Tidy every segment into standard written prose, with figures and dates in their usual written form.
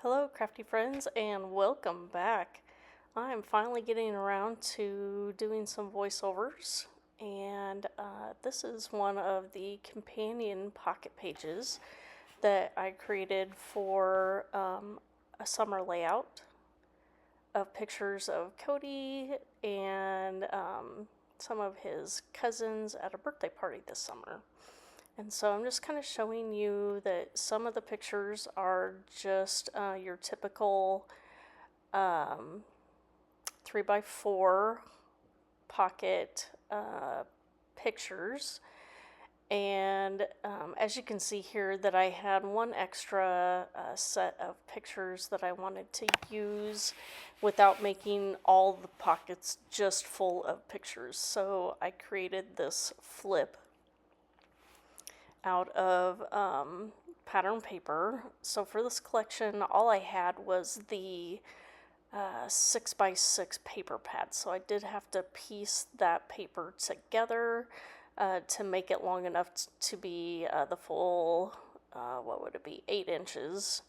Hello, crafty friends, and welcome back. I'm finally getting around to doing some voiceovers, and this is one of the companion pocket pages that I created for a summer layout of pictures of Cody and some of his cousins at a birthday party this summer. And so I'm just kind of showing you that some of the pictures are just your typical 3x4 pocket pictures. And as you can see here, that I had one extra set of pictures that I wanted to use without making all the pockets just full of pictures. So I created this flip out of pattern paper. So for this collection, all I had was the 6x6 paper pad. So I did have to piece that paper together to make it long enough to be the full, what would it be, 8 inches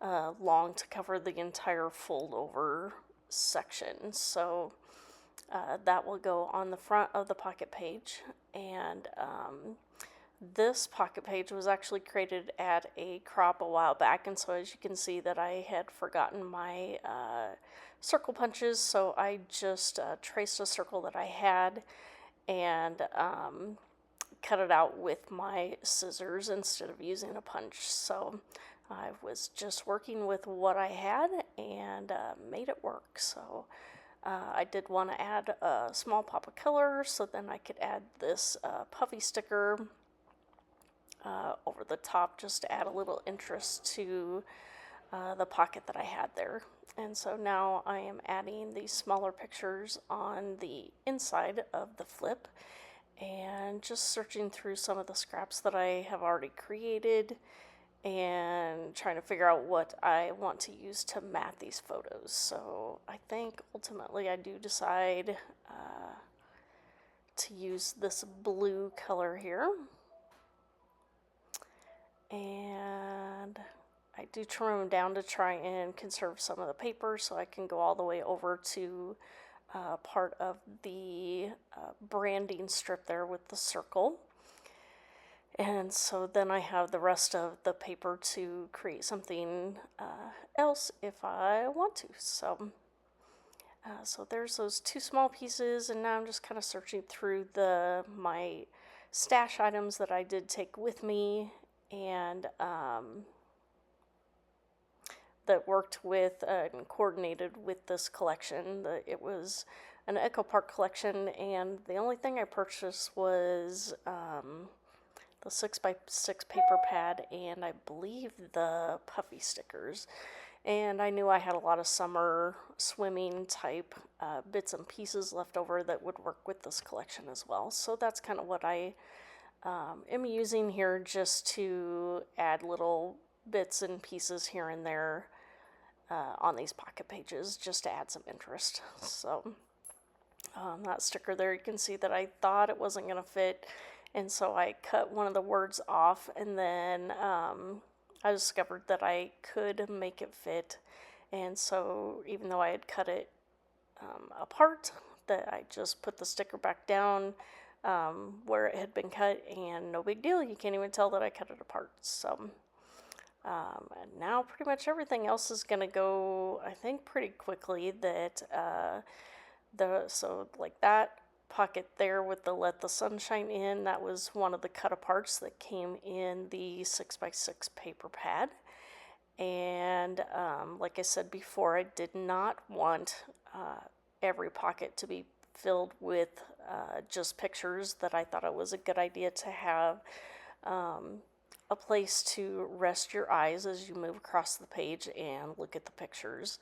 long to cover the entire fold over section. So that will go on the front of the pocket page. And this pocket page was actually created at a crop a while back, and so as you can see that I had forgotten my circle punches, so I just traced a circle that I had and cut it out with my scissors instead of using a punch. So I was just working with what I had and made it work. So I did want to add a small pop of color, so then I could add this puffy sticker over the top just to add a little interest to the pocket that I had there. And so now I am adding these smaller pictures on the inside of the flip and just searching through some of the scraps that I have already created and trying to figure out what I want to use to mat these photos. So I think ultimately I do decide to use this blue color here. And I do trim them down to try and conserve some of the paper so I can go all the way over to part of the branding strip there with the circle. And so then I have the rest of the paper to create something else if I want to. So there's those two small pieces, and now I'm just kind of searching through my stash items that I did take with me and that worked with and coordinated with this collection. It was an Echo Park collection, and the only thing I purchased was the 6x6 paper pad and I believe the puffy stickers. And I knew I had a lot of summer swimming type bits and pieces left over that would work with this collection as well. So that's kind of what I am using here, just to add little bits and pieces here and there on these pocket pages, just to add some interest. So that sticker there, you can see that I thought it wasn't going to fit, and so I cut one of the words off, and then I discovered that I could make it fit. And so even though I had cut it apart, that I just put the sticker back down where it had been cut, and no big deal, you can't even tell that I cut it apart. So and now pretty much everything else is gonna go, I think, pretty quickly. That so like that pocket there with the let the sunshine in, that was one of the cut aparts that came in the 6x6 paper pad. And like I said before, I did not want every pocket to be filled with just pictures. That I thought it was a good idea to have a place to rest your eyes as you move across the page and look at the pictures.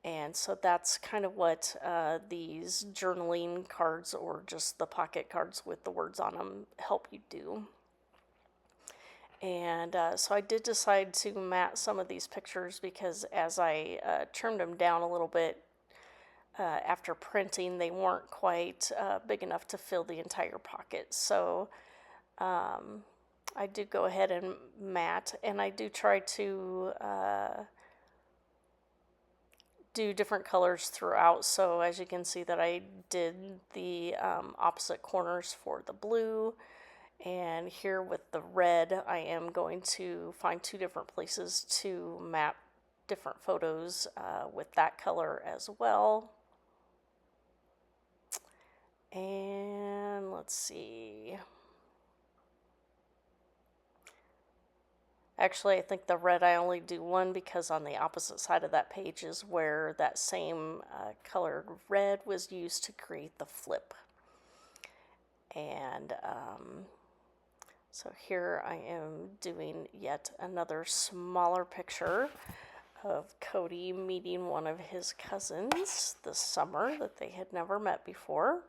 And so that's kind of what these journaling cards, or just the pocket cards with the words on them, help you do. And so I did decide to mat some of these pictures because as I trimmed them down a little bit after printing, they weren't quite big enough to fill the entire pocket. So I do go ahead and mat, and I do try to do different colors throughout. So as you can see that I did the opposite corners for the blue, and here with the red I am going to find two different places to map different photos with that color as well. And let's see. Actually, I think the red I only do one because on the opposite side of that page is where that same colored red was used to create the flip. And so here I am doing yet another smaller picture of Cody meeting one of his cousins this summer that they had never met before.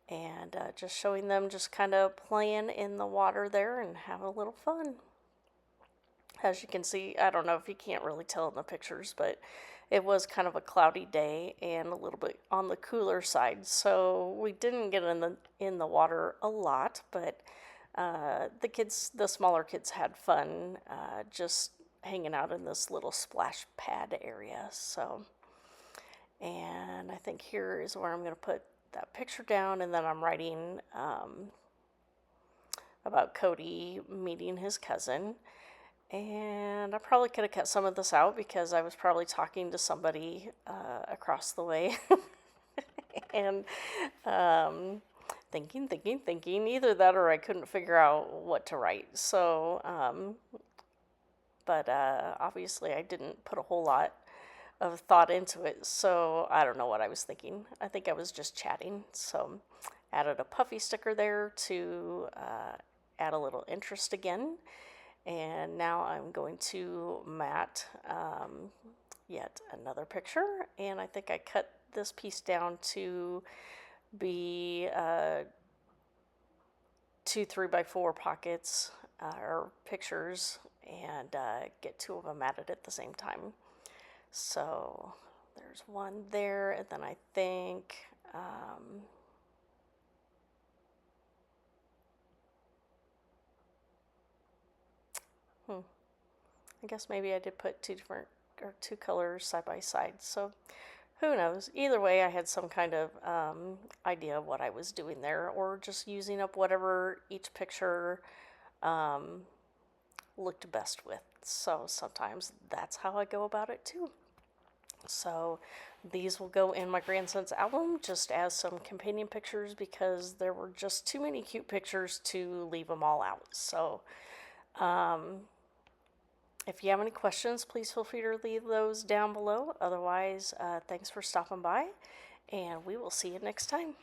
And just showing them just kind of playing in the water there and having a little fun. As you can see, I don't know if you can't really tell in the pictures, but it was kind of a cloudy day and a little bit on the cooler side. So we didn't get in the water a lot, but the smaller kids had fun just hanging out in this little splash pad area. So, and I think here is where I'm going to put that picture down, and then I'm writing about Cody meeting his cousin. And I probably could have cut some of this out because I was probably talking to somebody across the way and thinking. Either that or I couldn't figure out what to write. So, but obviously I didn't put a whole lot of thought into it. So I don't know what I was thinking. I think I was just chatting. So added a puffy sticker there to add a little interest again. And now I'm going to mat yet another picture, and I think I cut this piece down to be 2 3x4 pockets or pictures, and get 2 of them matted at the same time. So there's one there, and then I think I guess maybe I did put 2 colors side by side. So who knows? Either way, I had some kind of idea of what I was doing there, or just using up whatever each picture looked best with. So sometimes that's how I go about it too. So these will go in my grandson's album just as some companion pictures because there were just too many cute pictures to leave them all out. So if you have any questions, please feel free to leave those down below. Otherwise, thanks for stopping by, and we will see you next time.